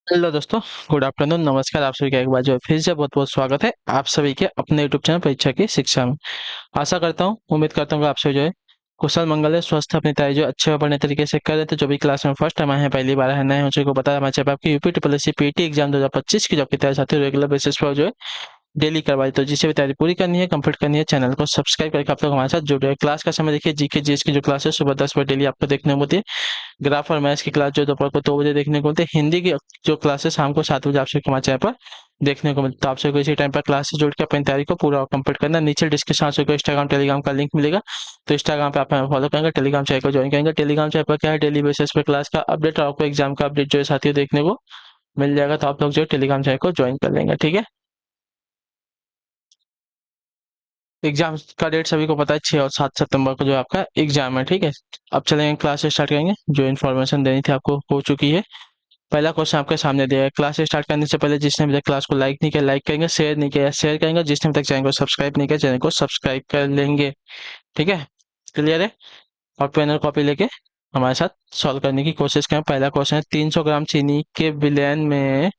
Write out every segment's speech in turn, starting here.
Hello दोस्तों। Good afternoon, नमस्कार। आप सभी का एक बार जो है फिर से बहुत बहुत स्वागत है आप सभी के अपने यूट्यूब चैनल परीक्षा की शिक्षा में। आशा करता हूँ, उम्मीद करता हूँ कि आप सभी जो है कुशल मंगल है, स्वस्थ है, अपनी तैयारी जो अच्छे और बढ़िया तरीके से कर रहे थे। जो भी क्लास में फर्स्ट टाइम आए हैं, पहली बार है, नए हैं, उनको बता हमारे चैनल पे आपकी UP triple S C PT exam 2025 की जॉब की तैयारी साथ ही रेगुलर बेसिस पर जो है डेली करवाई। तो जिसे भी तैयारी पूरी करनी है, कंप्लीट करनी है, चैनल को सब्सक्राइब करके आप लोग हमारे साथ जुड़े हैं। क्लास का समय देखिए, जीके जीएस की जो क्लास है सुबह 10 बजे डेली आपको देखने को मिलती है। ग्राफ और मैथ्स की क्लास जो दोपहर को 2 बजे देखने को मिलती है। हिंदी की जो क्लास है शाम को 7 बजे आप सबके हमारे चैनल पर देखने को मिलता है। तो आप सबको इसी टाइम पर क्लास से जुड़ के अपनी तैयारी को पूरा कंप्लीट करना है। नीचे डिस्क्रिप्शन आप सबको इंस्टाग्राम टेलीग्राम का लिंक मिलेगा। तो इंस्टाग्राम पे आप हमें फॉलो करेंगे, टेलीग्राम चैनल को ज्वाइन करेंगे। टेलीग्राम चैनल पर क्या है, डेली बेसिस पे क्लास का अपडेट और आपको एग्जाम का अपडेट जो है साथियों देखने को मिल जाएगा। तो आप लोग जो है टेलीग्राम चैनल को ज्वाइन कर लेंगे, ठीक है। एग्जाम का डेट सभी को पता है, 6 और 7 सितंबर को जो आपका एग्जाम है, ठीक है। अब चलेंगे क्लास स्टार्ट करेंगे। जो इन्फॉर्मेशन देनी थी आपको हो चुकी है। पहला क्वेश्चन आपके सामने दिया है। क्लास स्टार्ट करने से पहले जिसने अभी तक क्लास को लाइक नहीं किया लाइक करेंगे, शेयर नहीं किया शेयर करेंगे, जिसने अभी तक चैनल को सब्सक्राइब नहीं किया चैनल को सब्सक्राइब कर लेंगे, ठीक है। क्लियर है। और पेन और कॉपी लेके हमारे साथ सॉल्व करने की कोशिश करें। पहला क्वेश्चन है, 300 ग्राम चीनी के विलयन में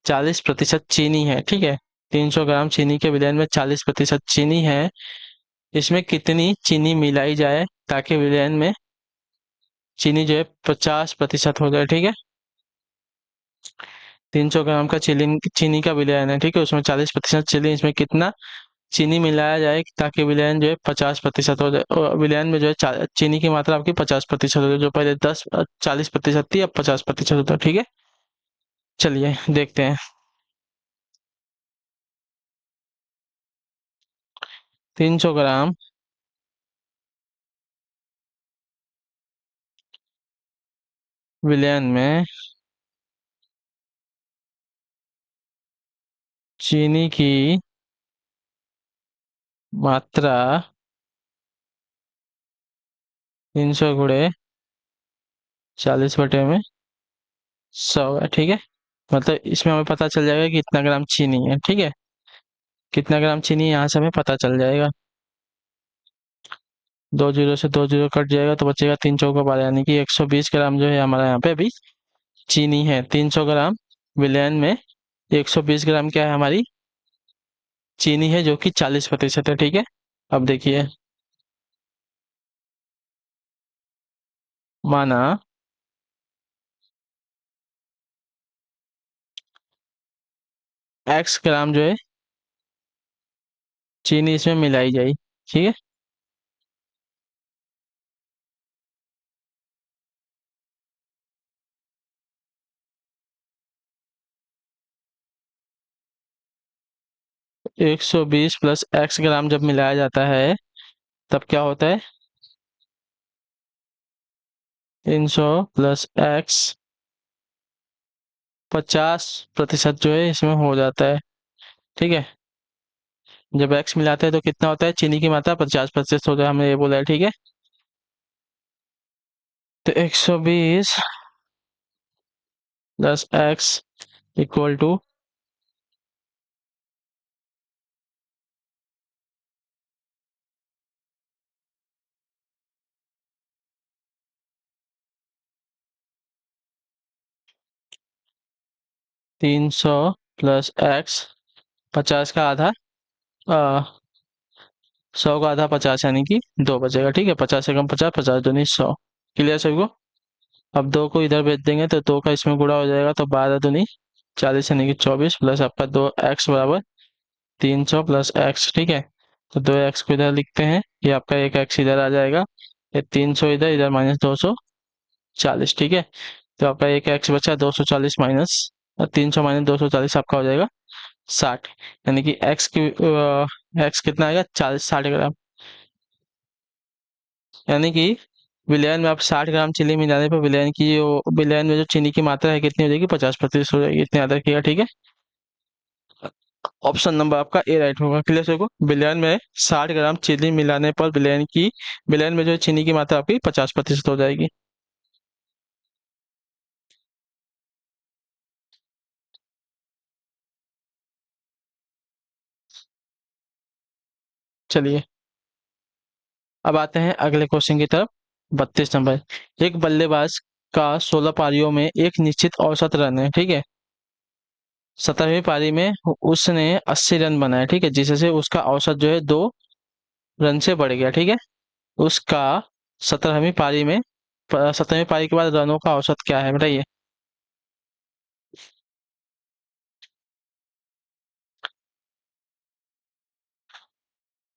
40% चीनी है, ठीक है। 300 ग्राम चीनी के विलयन में 40% चीनी है। इसमें कितनी चीनी मिलाई जाए ताकि विलयन में चीनी जो है 50% हो जाए, ठीक है। 300 ग्राम का चीनी का विलयन है, ठीक है। उसमें 40% चीनी, इसमें कितना चीनी मिलाया जाए ताकि विलयन जो है 50% हो जाए। और विलयन में जो है चीनी की मात्रा आपकी 50% हो जाए। जो पहले 40% थी, अब 50% होता है, ठीक है। चलिए देखते हैं। 300 ग्राम विलयन में चीनी की मात्रा 300 गुणे 40/100 है, ठीक है। मतलब इसमें हमें पता चल जाएगा कि कितना ग्राम चीनी है, ठीक है। कितना ग्राम चीनी यहाँ से हमें पता चल जाएगा। 2 जीरो से 2 जीरो कट जाएगा तो बचेगा 3 चौका 12, यानी कि 120 ग्राम जो है हमारा यहाँ पे अभी चीनी है। 300 ग्राम विलयन में 120 ग्राम क्या है, हमारी चीनी है, जो कि 40% है, ठीक है। अब देखिए, माना x ग्राम जो है चीनी इसमें मिलाई जाए, ठीक है। 120 प्लस x ग्राम जब मिलाया जाता है तब क्या होता है, 300 प्लस x 50% जो है इसमें हो जाता है, ठीक है। जब x मिलाते हैं तो कितना होता है, चीनी की मात्रा 50% होता है, हमने ये बोला है, ठीक है। तो 120 plus X equal to 300 plus X, 50 का आधा, 100 का आधा 50, यानी कि 2 बचेगा, ठीक है। 50 से कम 50, 50 दूनी 100। क्लियर सभी को। अब 2 को इधर भेज देंगे तो 2 का इसमें गुणा हो जाएगा, तो 12 दूनी 40, यानी कि 24 प्लस आपका 2x बराबर 300 प्लस एक्स, ठीक है। तो 2x को इधर लिखते हैं, ये आपका एक एक्स इधर आ जाएगा, ये 300 इधर, इधर माइनस 240, ठीक है। तो आपका एक एक्स बचा 240 माइनस 300 माइनस 240 आपका हो जाएगा 60, यानी कि एक्स कितना आएगा, 40 60 ग्राम। यानी कि विलयन में आप 60 ग्राम चीनी मिलाने पर विलयन में जो चीनी की मात्रा है कितनी हो जाएगी, 50% हो जाएगी। इतने याद रखिएगा, ठीक है। ऑप्शन नंबर आपका ए राइट होगा। क्लियर से को, विलयन में 60 ग्राम चीनी मिलाने पर विलयन में जो चीनी की मात्रा आपकी 50% हो जाएगी। चलिए अब आते हैं अगले क्वेश्चन की तरफ। 32 नंबर, एक बल्लेबाज का 16 पारियों में एक निश्चित औसत रन है, ठीक है। 17वीं पारी में उसने 80 रन बनाए, ठीक है, जिससे उसका औसत जो है 2 रन से बढ़ गया, ठीक है। उसका 17वीं पारी में 17वीं पारी के बाद रनों का औसत क्या है बताइए।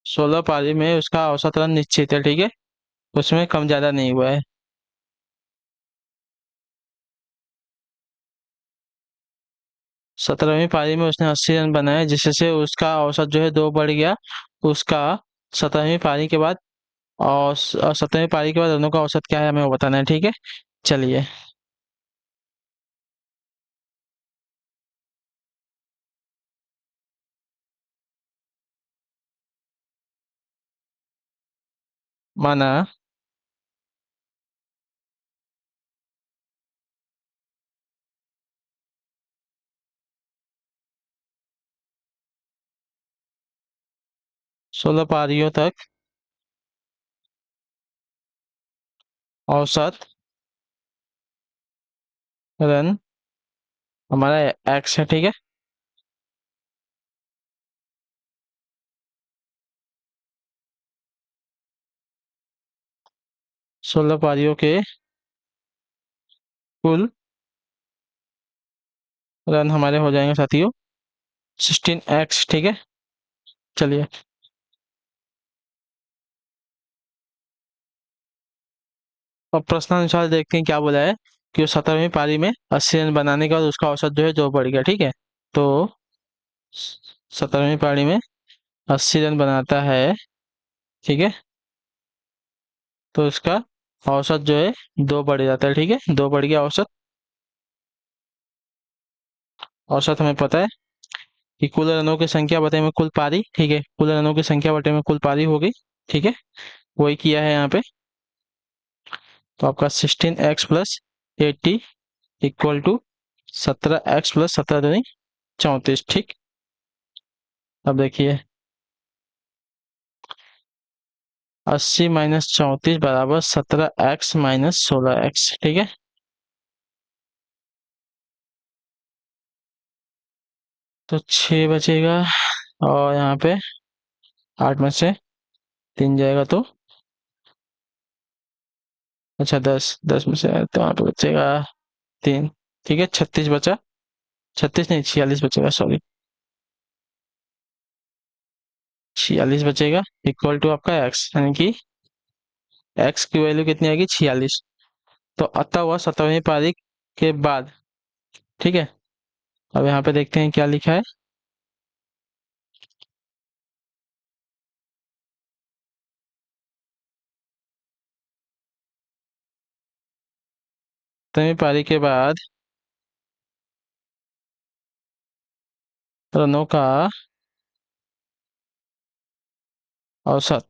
16 पारी में उसका औसत रन निश्चित है, ठीक है, उसमें कम ज्यादा नहीं हुआ है। 17वीं पारी में उसने 80 रन बनाए, जिससे उसका औसत जो है 2 बढ़ गया। उसका 17वीं पारी के बाद और 17वीं पारी के बाद रनों का औसत क्या है हमें वो बताना है, ठीक है। चलिए। माना 16 पारियों तक औसत रन हमारा एक्स है, ठीक है। 16 पारियों के कुल रन हमारे हो जाएंगे साथियों 16x, ठीक है। चलिए। अब प्रश्नानुसार देखते हैं क्या बोला है कि वो 17वीं पारी में 80 रन बनाने के बाद उसका औसत जो है 2 बढ़ गया, ठीक है। तो 17वीं पारी में 80 रन बनाता है, ठीक है, तो उसका औसत जो है 2 बढ़ जाता है, ठीक है, 2 बढ़ गया औसत। औसत हमें पता है कि कुल रनों की संख्या बटे में कुल पारी, ठीक है, कुल रनों की संख्या बटे में कुल पारी हो गई, ठीक है, वही किया है यहाँ पे। तो आपका 16x + 80 इक्वल टू 17x + 17 × 34, ठीक। अब देखिए 80 - 34 बराबर 17x - 16x, ठीक है। तो 6 बचेगा और यहाँ पे 8 में से 3 जाएगा तो अच्छा 10 में से तो यहाँ पे बचेगा 3, ठीक है, 36 बचा। 36 नहीं 46 बचेगा, सॉरी, 46 बचेगा इक्वल टू आपका एक्स, यानी कि एक्स की वैल्यू कितनी आएगी 46। तो अतः हुआ 17वीं पारी के बाद, ठीक है। अब यहाँ पे देखते हैं क्या लिखा है। 17वीं पारी के बाद रनों का औसत,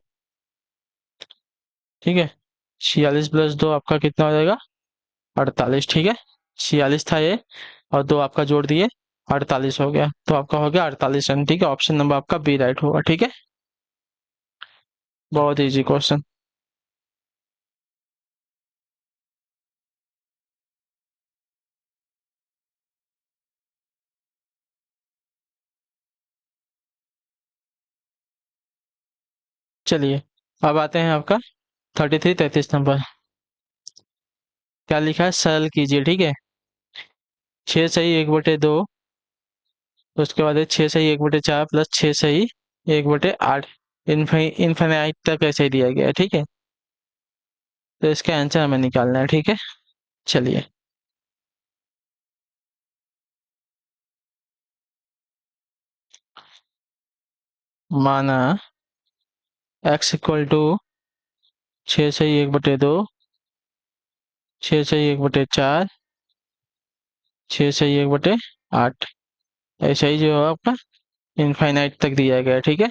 ठीक है, 46 + 2 आपका कितना हो जाएगा 48, ठीक है। 46 था ये और 2 आपका जोड़ दिए 48 हो गया, तो आपका हो गया 48 रन, ठीक है। ऑप्शन नंबर आपका बी राइट होगा, ठीक है। बहुत इजी क्वेश्चन। चलिए अब आते हैं आपका 33 - 33 नंबर। क्या लिखा है सरल कीजिए, ठीक है। 6 सही 1/2, उसके बाद है 6 सही 1/4 + 6 सही 1/8 इनफाइनाइट तक ऐसे ही दिया गया है, ठीक है। तो इसका आंसर हमें निकालना है, ठीक है। चलिए। माना x इक्वल टू 6 सही 1/2, 6 सही 1/4, 6 सही 1/8, ऐसा ही जो है आपका इनफाइनाइट तक दिया गया है, ठीक है।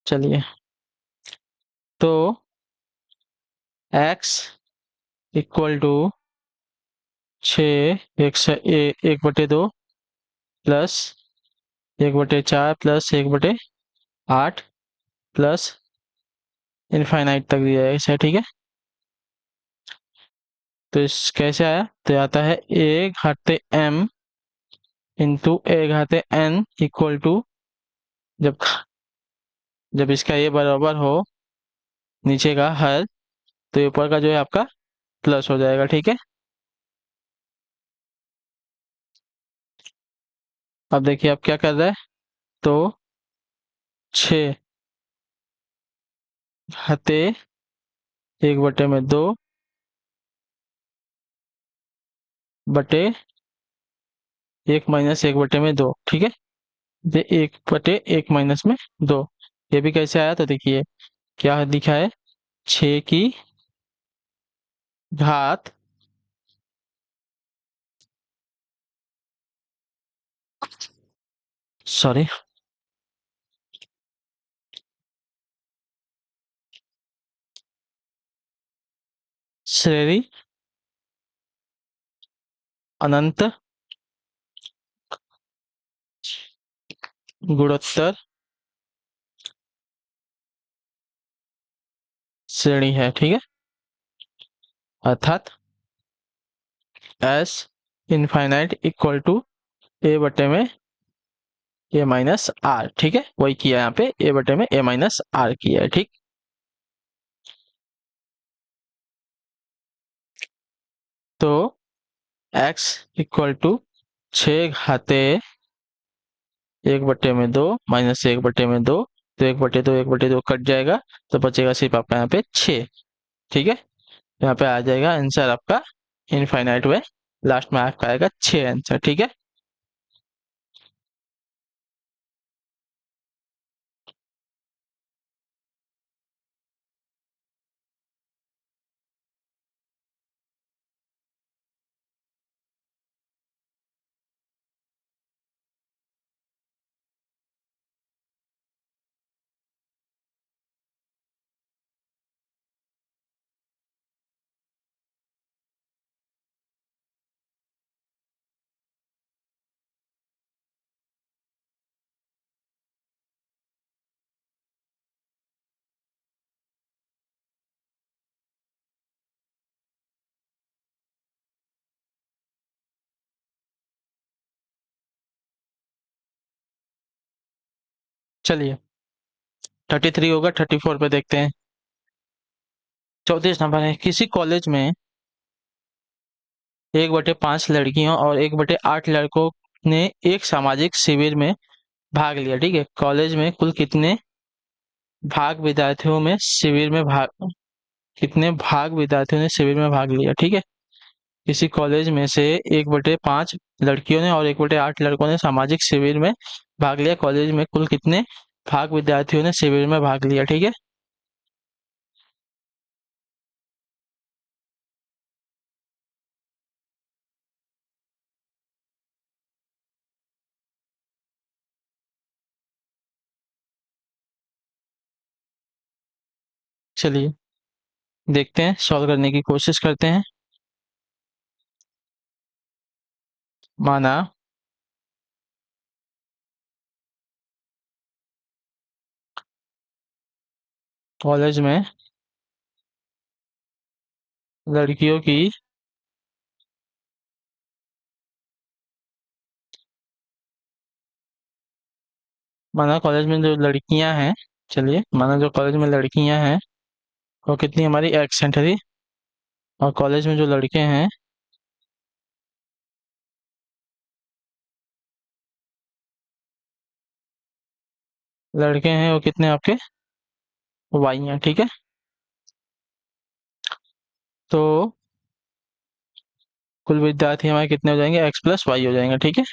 चलिए। तो x equal to 6 1/2 plus 1/4 plus 1/8 plus infinite तक दिया है, ऐसा, ठीक है। तो इस कैसे आया, तो आता है ए घाते एम इंटू ए घाते एन इक्वल टू, जब जब इसका ये बराबर हो नीचे का हर, तो ये ऊपर का जो है आपका प्लस हो जाएगा। ठीक है, अब देखिए आप क्या कर रहे हैं। तो 6 घाते 1/2 बटे 1 - 1/2। ठीक है, ये 1/1 - 2, ये भी कैसे आया, तो देखिए क्या दिखा है, 6 की घात, सॉरी, श्रेणी अनंत गुणोत्तर श्रेणी है। ठीक है, अर्थात एस इनफाइनाइट इक्वल टू A/में A - R। ठीक है, वही किया यहाँ पे, A/में A - R किया है। ठीक, तो x इक्वल टू 6 घाते 1/2 -1/2, तो 1/2 कट जाएगा, तो बचेगा सिर्फ आपका यहाँ पे 6। ठीक है, यहाँ पे आ जाएगा आंसर आपका इनफाइनाइट में, लास्ट में आपका आएगा 6 आंसर। ठीक है, चलिए 33 होगा, 34 पे देखते हैं। 34 नंबर है, किसी कॉलेज में 1/5 लड़कियों और 1/8 लड़कों ने एक सामाजिक शिविर में भाग लिया। ठीक है, कॉलेज में कुल कितने भाग विद्यार्थियों ने शिविर में भाग लिया। ठीक है, किसी कॉलेज में से 1/5 लड़कियों ने और 1/8 लड़कों ने सामाजिक शिविर में भाग लिया, कॉलेज में कुल कितने भाग विद्यार्थियों ने शिविर में भाग लिया। ठीक है, चलिए देखते हैं, सॉल्व करने की कोशिश करते हैं। माना कॉलेज में लड़कियों की माना कॉलेज में जो लड़कियां हैं, चलिए माना जो कॉलेज में लड़कियां हैं वो कितनी हमारी एक्सेंट थी, और कॉलेज में जो लड़के हैं, लड़के हैं वो कितने आपके वाई हैं। ठीक है, तो कुल विद्यार्थी हमारे कितने हो जाएंगे, x+y हो जाएंगे। ठीक है,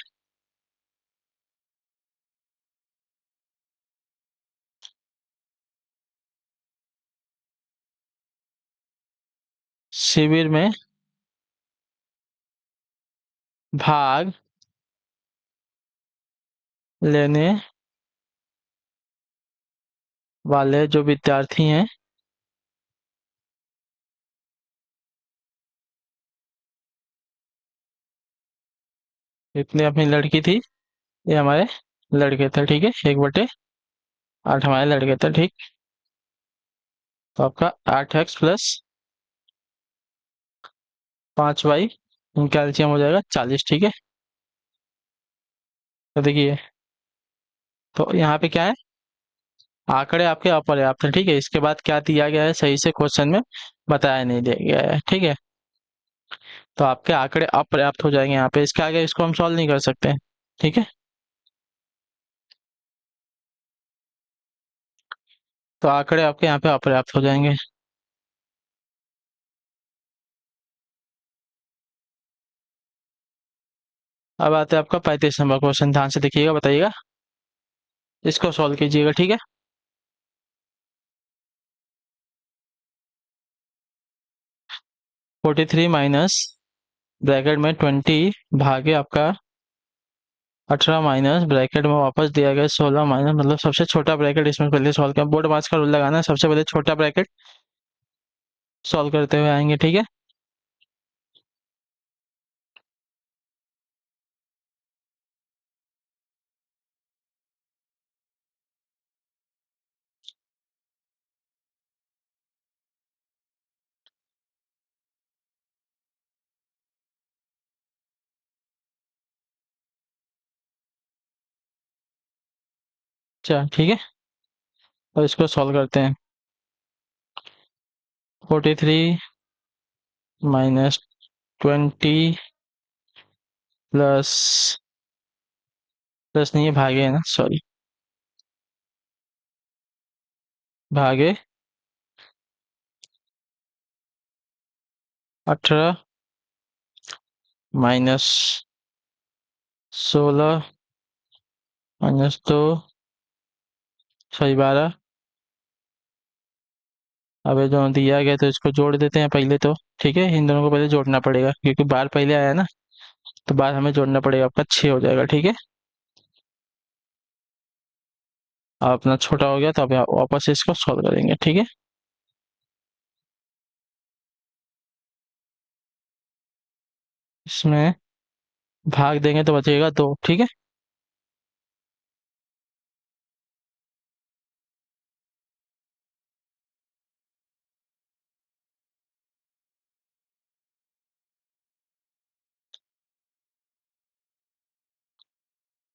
शिविर में भाग लेने वाले जो विद्यार्थी हैं, इतने अपनी लड़की थी, ये हमारे लड़के थे। ठीक है, 1/8 हमारे लड़के थे। ठीक, तो आपका 8x+ 5 बाई इनका एलसीएम हो जाएगा 40, ठीक है। तो देखिए, तो यहाँ पे क्या है, आंकड़े आपके अपर्याप्त है, ठीक है। इसके बाद क्या दिया गया है सही से क्वेश्चन में बताया नहीं दिया गया है, ठीक है। तो आपके आंकड़े अपर्याप्त हो जाएंगे यहाँ पे, इसके आगे इसको हम सॉल्व नहीं कर सकते, ठीक है। तो आंकड़े आपके यहाँ पे अपर्याप्त हो जाएंगे। अब आते हैं आपका 35 नंबर क्वेश्चन, ध्यान से देखिएगा, बताइएगा, इसको सॉल्व कीजिएगा, ठीक है। 43 माइनस ब्रैकेट में 20 भागे आपका 18 माइनस ब्रैकेट में वापस दिया गया 16 माइनस, मतलब सबसे छोटा ब्रैकेट इसमें पहले सॉल्व किया, बोर्ड मास का रूल लगाना है, सबसे पहले छोटा ब्रैकेट सॉल्व करते हुए आएंगे, ठीक है। अच्छा, ठीक है, और इसको सॉल्व करते हैं। 43 -20 प्लस, प्लस नहीं है, भागे है ना, सॉरी, भागे 18 -16 -2, सही 12। अब ये जो दिया गया तो इसको जोड़ देते हैं पहले तो, ठीक है। इन दोनों को पहले जोड़ना पड़ेगा क्योंकि बार पहले आया ना, तो बार हमें जोड़ना पड़ेगा, आपका 6 हो जाएगा, ठीक है। अब अपना छोटा हो गया तो अब यहाँ वापस से इसको सॉल्व करेंगे, ठीक है। इसमें भाग देंगे तो बचेगा 2, ठीक है।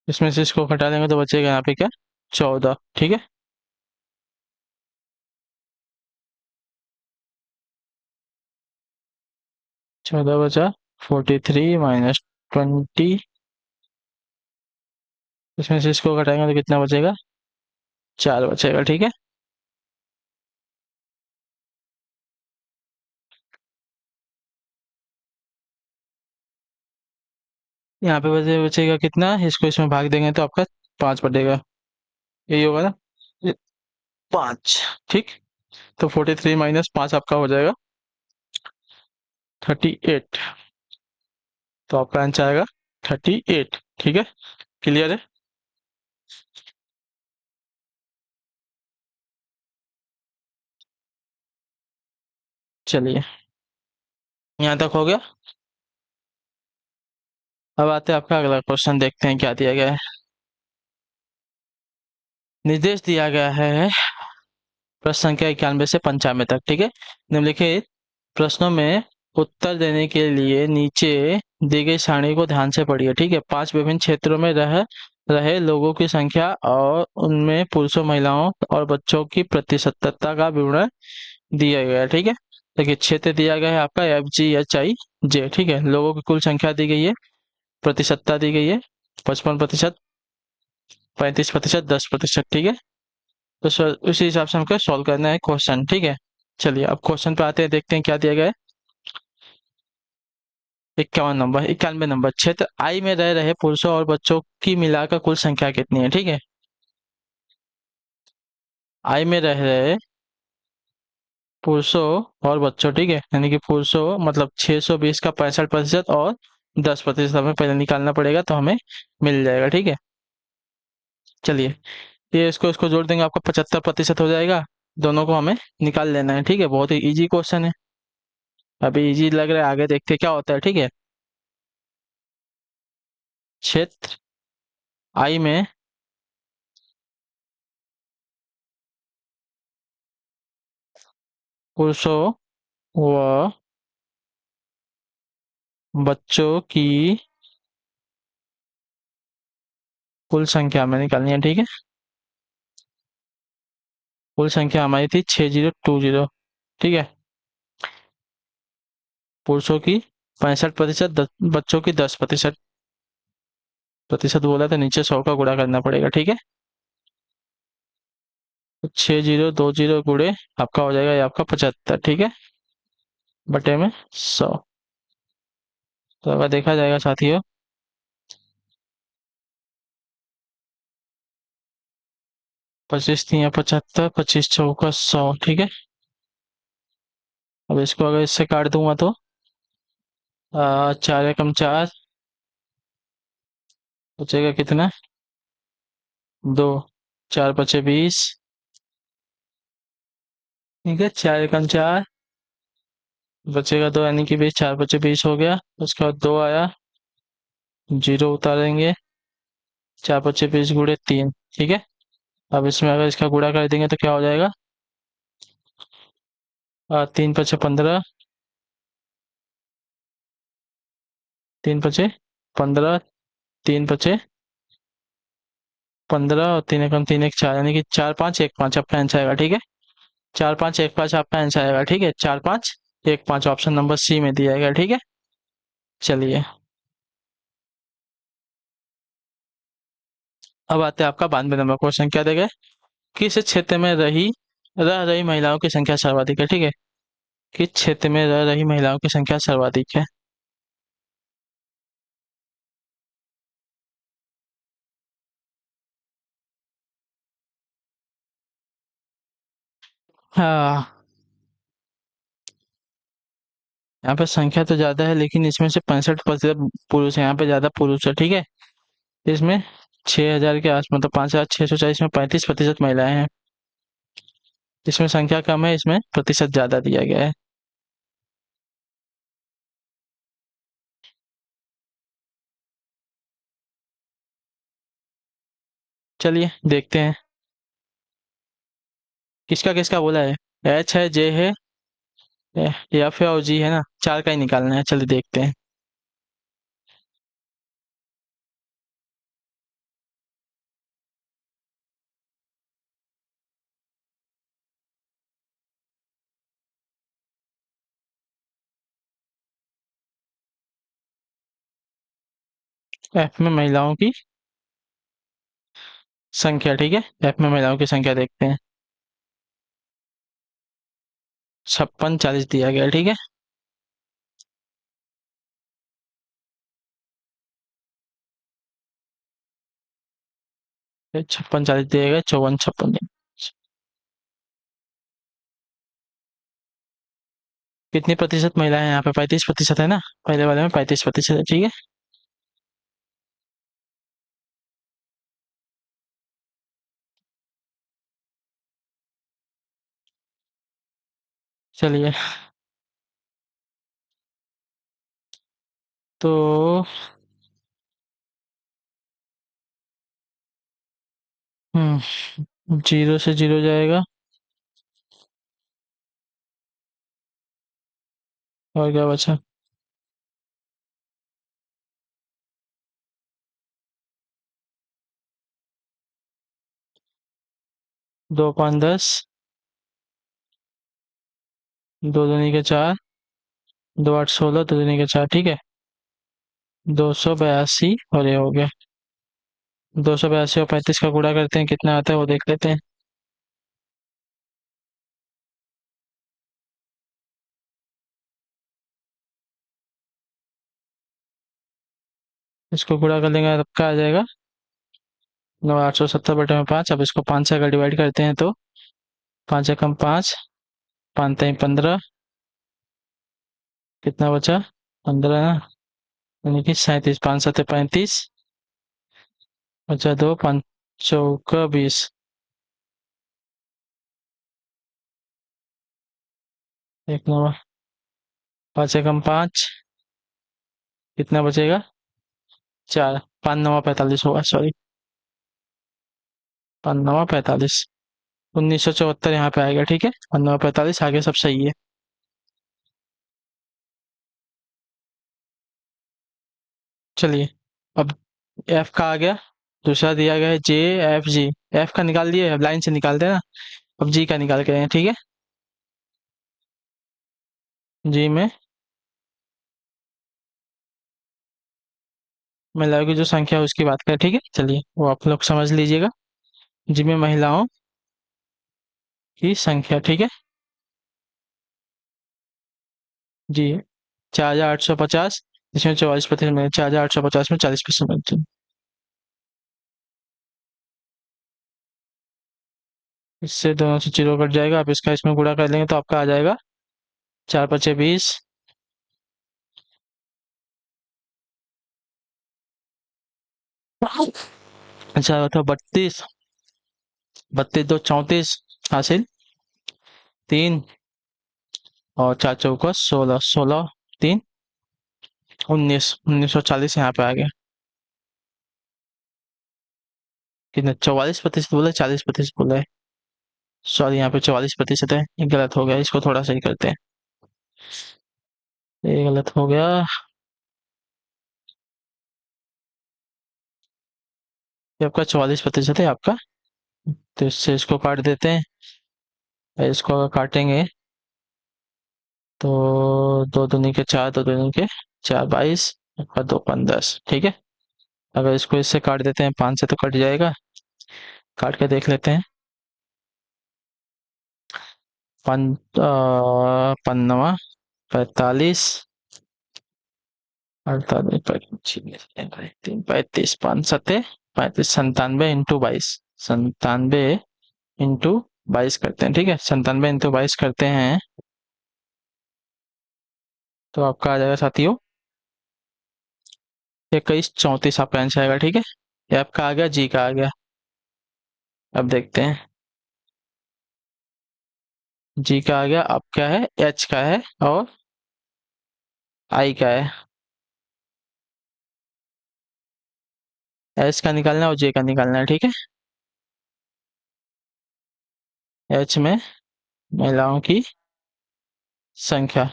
इसमें से इसको घटा देंगे तो बचेगा यहाँ पे क्या, 14, ठीक है। 14 बचा, 43 -20, इसमें से इसको घटाएंगे तो कितना बचेगा, 4 बचेगा, ठीक है। यहाँ पे बचेगा कितना, इसको इसमें भाग देंगे तो आपका 5 बचेगा, यही होगा ना, ये 5, ठीक। तो 43 -5 आपका हो जाएगा 38, तो आपका आंसर आएगा 38, ठीक है। क्लियर है। चलिए, यहाँ तक हो गया। अब आते हैं आपका अगला क्वेश्चन, देखते हैं क्या दिया गया है। निर्देश दिया गया है प्रश्न संख्या 91 से 95 तक, ठीक है। निम्नलिखित प्रश्नों में उत्तर देने के लिए नीचे दी गई सारणी को ध्यान से पढ़िए, ठीक है। 5 विभिन्न क्षेत्रों में रह रहे लोगों की संख्या और उनमें पुरुषों, महिलाओं और बच्चों की प्रतिशतता का विवरण दिया गया है, ठीक है। देखिए, क्षेत्र दिया गया है आपका FGHI J, ठीक है। लोगों की कुल संख्या दी गई है, प्रतिशतता दी गई है 55%, 35%, 10%, ठीक है। तो सर उसी हिसाब से हमको सॉल्व करना है क्वेश्चन, ठीक है। चलिए अब क्वेश्चन पे आते हैं, देखते हैं क्या दिया गया है। 91 नंबर क्षेत्र आई में रह रहे पुरुषों और बच्चों की मिलाकर कुल संख्या कितनी है, ठीक है। आई में रह रहे पुरुषों और बच्चों, ठीक है, यानी कि पुरुषों मतलब 620 का 65% और 10% हमें पहले निकालना पड़ेगा तो हमें मिल जाएगा, ठीक है। चलिए, ये इसको इसको जोड़ देंगे, आपका 75% हो जाएगा। दोनों को हमें निकाल लेना है, ठीक है। बहुत ही इजी क्वेश्चन है, अभी इजी लग रहा है, आगे देखते हैं क्या होता है, ठीक है। क्षेत्र आई में पुरुषों व बच्चों की कुल संख्या हमें निकालनी है, ठीक है। कुल संख्या हमारी थी 6020, ठीक है। पुरुषों की 65%, बच्चों की 10%। प्रतिशत बोला तो नीचे 100 का गुणा करना पड़ेगा, ठीक है। तो 6020 गुणे आपका हो जाएगा ये आपका 75, ठीक है, बटे में 100। तो अगर देखा जाएगा साथियों, 25×3 = 75, 25×4 = 100, ठीक है। अब इसको अगर इससे काट दूंगा तो 4 × 4 बचेगा कितना, 2। 4×5 = 20, ठीक है। 4 × 4 बचेगा 2, यानी कि 20, 4×5 = 20 हो गया। उसके बाद 2 आया, जीरो उतारेंगे, 4×5 = 20 × 3, ठीक है। अब इसमें अगर इसका गुणा कर देंगे तो क्या हो जाएगा, 3×5 = 15, 3×5 = 15, 3×5 = 15 और 3 × 3 = 4, यानी कि 4×5 = 1×5 आपका आंसर आएगा, ठीक है। 4×5 = 1×5 आपका आंसर आएगा, ठीक है। 4×5 = 1×5 ऑप्शन नंबर सी में दिया गया, ठीक है। चलिए, अब आते हैं आपका 92 नंबर क्वेश्चन। क्या देगा, किस क्षेत्र में रह रही महिलाओं की संख्या सर्वाधिक है, ठीक है। किस क्षेत्र में रह रही महिलाओं की संख्या सर्वाधिक है। हाँ, यहाँ पे संख्या तो ज्यादा है, लेकिन इसमें से 65% पुरुष है, यहाँ पे ज्यादा पुरुष है, ठीक है। इसमें 6000 के आस मतलब 5640 में 35% महिलाएं हैं। इसमें संख्या कम है, इसमें प्रतिशत ज्यादा दिया गया है। चलिए देखते हैं, किसका किसका बोला है। एच है, जे है, एफ है और जी है ना, चार का ही निकालना है। चलिए देखते हैं। एफ में महिलाओं की संख्या, ठीक है। एफ में महिलाओं की संख्या देखते हैं। 56 40 दिया गया है, ठीक है। 56 40 दिया गया, 54 56। कितनी प्रतिशत महिलाएं हैं यहाँ पे, 35% है ना। पहले वाले में 35% है, ठीक है। चलिए, तो 0 से 0 जाएगा, और क्या बचा, 2×5 = 10, 2×2 = 4, 2×8 = 16, 2×2 = 4, ठीक है। 282 और ये हो गया। 282 और 35 का गुणा करते हैं, कितना आता है वो देख लेते हैं। इसको गुणा कर लेंगे तब क्या आ जाएगा, 9 870/5। अब इसको 5 से अगर डिवाइड करते हैं तो 5 × 5 = 5×3 = 15, कितना बचा, 15 ना, यानी कि 37, 5×7 = 35, बचा 2, 5×4 = 20। एक नंबर, 5 × 5 कितना बचेगा, 4, 5×9 = 45 होगा, सॉरी, 5×9 = 45। 1974 यहाँ पे आएगा, ठीक है। 5×9 = 45, आगे सब सही है। चलिए, अब एफ का आ गया, दूसरा दिया गया है जे एफ जी। एफ का निकाल दिए, अब लाइन से निकालते हैं ना। अब जी का निकाल के आए हैं, ठीक है। जी में महिलाओं की जो संख्या है उसकी बात करें, ठीक है। चलिए वो आप लोग समझ लीजिएगा। जी में महिलाओं की संख्या, ठीक है। जी 4,850, इसमें 44% में 4,850 में 40% में। इससे दोनों से जीरो कट जाएगा, आप इसका इसमें गुणा कर लेंगे तो आपका आ जाएगा 4 × 5 = 20। अच्छा तो 32, 32 × 2 = 34 हासिल, 3 और 4 × 4 = 16, 16 3 19, 1940 यहाँ पे आ गया। कितने 44% बोला, 40% बोला है। सॉरी, यहाँ पे 44% है, ये गलत हो गया, इसको थोड़ा सही करते हैं। ये गलत हो गया। ये आपका 44% है आपका। तो इससे इसको काट देते हैं। इसको अगर काटेंगे तो 2 दूनी के 4, 2 दूनी के 4, 22 और 2 × 5 = 10, ठीक है। अगर इसको इससे काट देते हैं, 5 से तो कट जाएगा, काट के देख लेते हैं। 5 45, 48, 25, 35, 5 × 7 = 35, 97 × 22, 97 × 22 करते हैं, ठीक है। 97 × 22 करते हैं तो आपका आ जाएगा साथियों 2134, आपका आंसर आएगा, ठीक है। ये आपका आ गया, जी का आ गया। अब देखते हैं, जी का आ गया, अब क्या है, एच का है और आई का है। एच का निकालना है और जे का निकालना है, ठीक है। एच में महिलाओं की संख्या,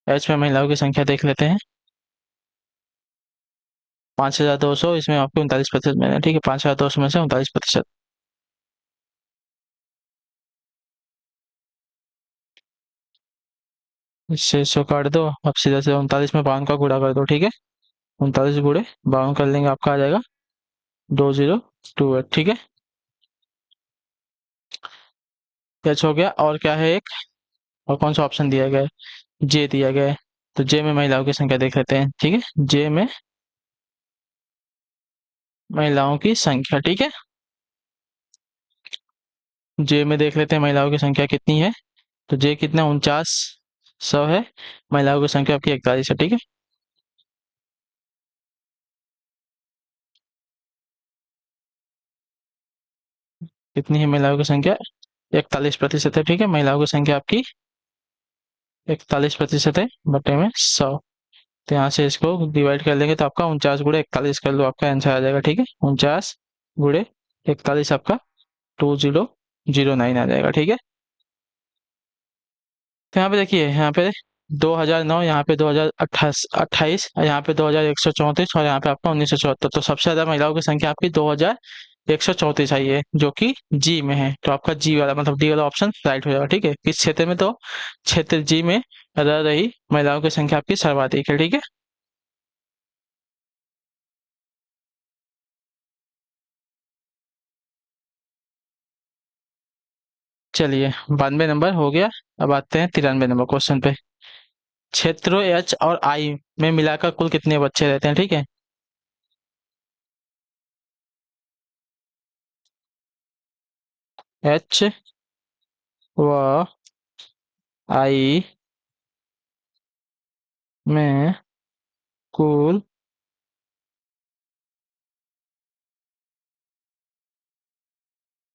एच में महिलाओं की संख्या देख लेते हैं। 5,200, इसमें आपको 39% मिला, ठीक है। 5,200 में से 39%। इससे इसको काट दो, अब सीधा से 39 में 52 का गुणा कर दो, ठीक है। 39 × 52 कर लेंगे, आपका आ जाएगा 2028, ठीक है। एच हो गया, और क्या है एक, और कौन सा ऑप्शन दिया गया है, जे दिया गया है। तो जे में महिलाओं की संख्या देख लेते हैं, ठीक है। जे में महिलाओं की संख्या, ठीक है। जे में देख लेते हैं महिलाओं की संख्या कितनी है। तो जे कितना, 4900 है। महिलाओं की संख्या आपकी 41 है, ठीक है। कितनी है महिलाओं की संख्या, 41% है, ठीक है। महिलाओं की संख्या आपकी 41% है, बटे में 100। तो यहाँ से इसको डिवाइड कर लेंगे तो आपका 49 × 41 कर लो, आपका आंसर आ जाएगा, ठीक है। 49 × 41 आपका 2009 आ जाएगा, ठीक है। तो यहाँ पे देखिए, यहाँ पे 2009, यहाँ पे 2028, और यहाँ पे 2134, और यहाँ पे आपका 1974। तो सबसे ज्यादा महिलाओं की संख्या आपकी 2134 आई है, जो कि जी में है। तो आपका जी वाला मतलब डी वाला ऑप्शन राइट हो जाएगा, ठीक है। किस क्षेत्र में, तो क्षेत्र जी में रह रही महिलाओं की संख्या आपकी सर्वाधिक है, ठीक है। चलिए, 92 नंबर हो गया। अब आते हैं 93 नंबर क्वेश्चन पे। क्षेत्रों एच और आई में मिलाकर कुल कितने बच्चे रहते हैं, ठीक है। एच व आई में कुल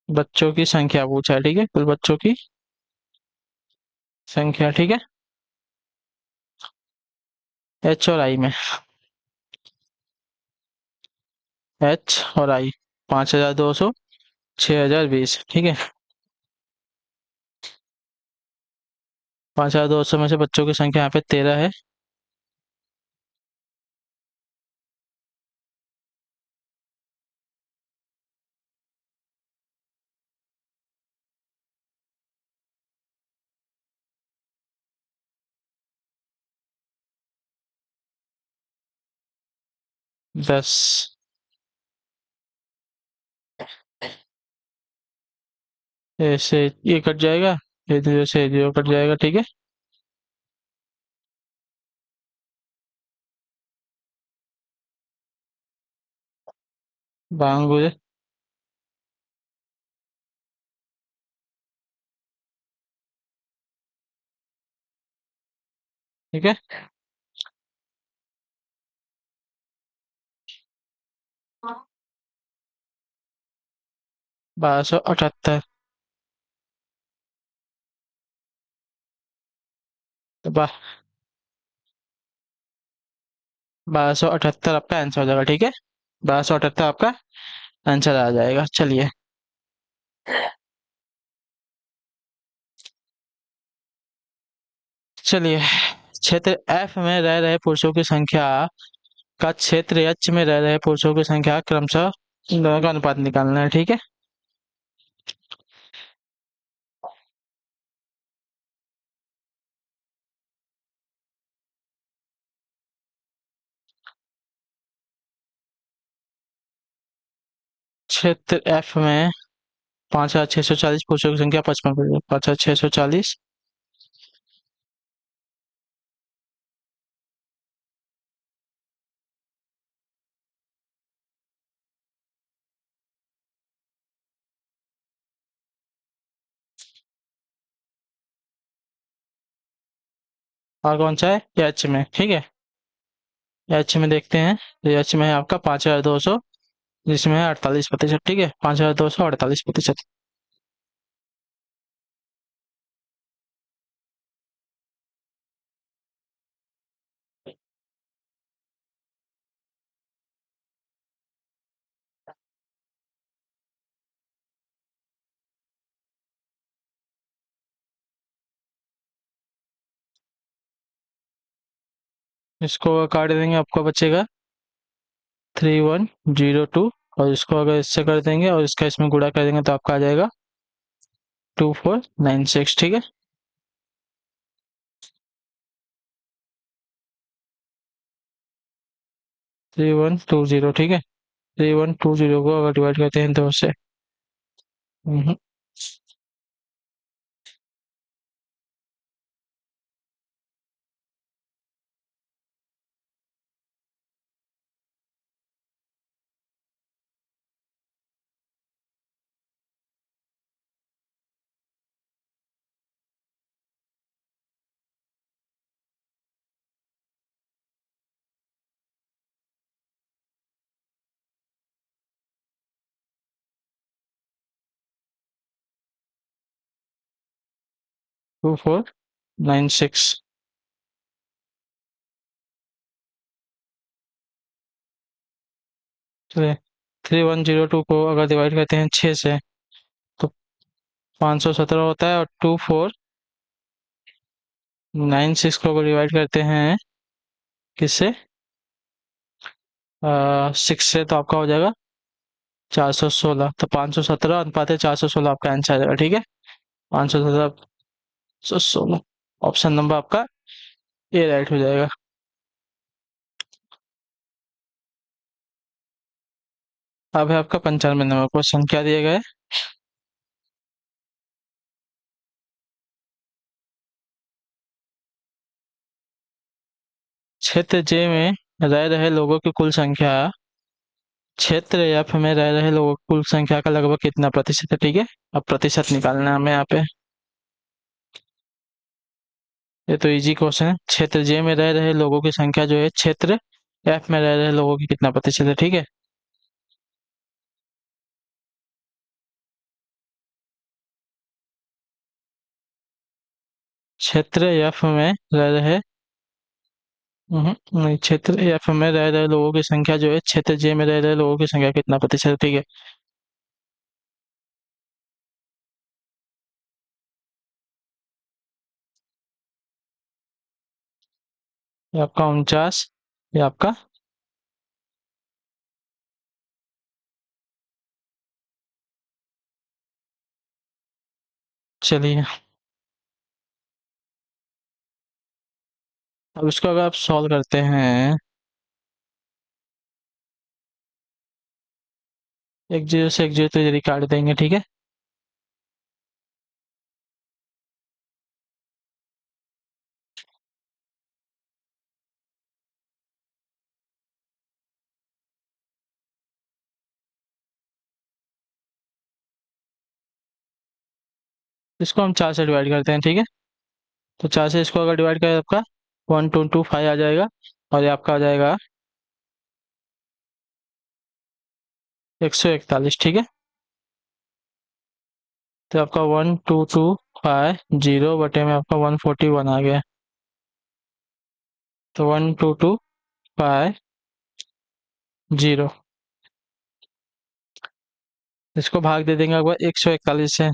बच्चों की संख्या पूछा है, ठीक है। कुल बच्चों की संख्या, ठीक है। एच और आई में, एच और आई, 5,200, 6,020, ठीक है। 5,200 में से बच्चों की संख्या यहाँ पे 13 है। 10। ऐसे ये कट जाएगा, ये 0 से 0 कट जाएगा, ठीक है। बांगुर, ठीक है। 1278। तो 1278 आपका आंसर हो जाएगा, ठीक है। 1278 आपका आंसर आ जाएगा, चलिए। चलिए, क्षेत्र एफ में रह रहे पुरुषों की संख्या का क्षेत्र एच में रह रहे पुरुषों की संख्या क्रमशः, इन दोनों का अनुपात निकालना है, ठीक है। क्षेत्र एफ में 5640 पुरुषों की संख्या 55, 5640। और कौन सा है, एच में, ठीक है। एच में देखते हैं, तो एच में है आपका 5200, जिसमें है 48%, ठीक है। 5248%। इसको काट देंगे, आपको बचेगा 3102। और इसको अगर इससे कर देंगे और इसका इसमें गुणा कर देंगे तो आपका आ जाएगा 2496, ठीक है। 3120, ठीक है। 3120 को अगर डिवाइड करते हैं 2 से, 2496। चलिए, 3102 को अगर डिवाइड करते हैं 6 से, तो 517 होता है। और 2496 को अगर डिवाइड करते हैं किससे, 6 से, तो आपका हो जाएगा 416। तो 517 अनुपात है 416, आपका आंसर आ जाएगा, ठीक है। 517 ऑप्शन नंबर आपका ए राइट हो जाएगा। अब है आपका 95 नंबर क्वेश्चन, क्या दिया गया है। क्षेत्र जे में रह रहे लोगों की कुल संख्या क्षेत्र एफ में रह रहे लोगों की कुल संख्या का लगभग कितना प्रतिशत है, ठीक है। अब प्रतिशत निकालना है हमें यहाँ पे। ये तो इजी क्वेश्चन है। क्षेत्र जे में रह रहे लोगों की संख्या जो है क्षेत्र एफ में रह रहे लोगों की कितना प्रतिशत है, ठीक है। क्षेत्र एफ में रह रहे नहीं, क्षेत्र एफ में रह रहे लोगों की संख्या जो है क्षेत्र जे में रह रहे लोगों की संख्या कितना प्रतिशत है, ठीक है। ये आपका 49, ये आपका, चलिए। अब इसको अगर आप सॉल्व करते हैं एक जीरो से एक जीरो तो यदि काट देंगे, ठीक है। इसको हम 4 से डिवाइड करते हैं, ठीक है। तो 4 से इसको अगर डिवाइड करें आपका 1225 आ जाएगा, और ये आपका आ जाएगा 141, ठीक है। तो आपका 1225 बटे में आपका 141 आ गया। तो 1225, इसको भाग दे देंगे आपका 141 से।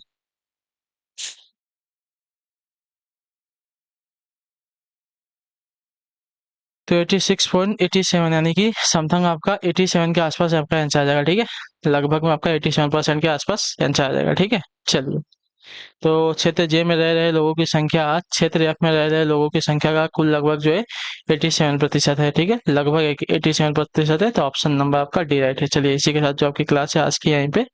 तो 86.87, यानी कि समथिंग आपका 87 के आसपास आपका आंसर आ जाएगा, ठीक है। लगभग में आपका 87% के आसपास आंसर आ जाएगा, ठीक है। चलिए, तो क्षेत्र जे में रह रहे लोगों की संख्या, क्षेत्र एफ में रह रहे लोगों की संख्या का कुल लगभग जो है 87% है, ठीक है। लगभग 87% है, तो ऑप्शन नंबर आपका डी राइट है। चलिए, इसी के साथ जो आपकी क्लास है आज की यहीं पे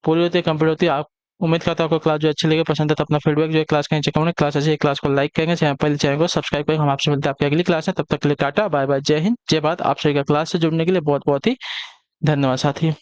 पूरी होती है, कंप्लीट होती है। आप उम्मीद करता हूँ आपको क्लास जो अच्छी लगी, पसंद है तो अपना फीडबैक जो है क्लास का नीचे कमेंट, क्लास अच्छी है क्लास को लाइक करेंगे, चैनल को सब्सक्राइब करेंगे। हम आपसे मिलते हैं आपकी अगली क्लास है, तब तक के लिए टाटा बाय बाय, जय हिंद जय भारत। आप सभी का क्लास से जुड़ने के लिए बहुत बहुत ही धन्यवाद साथी।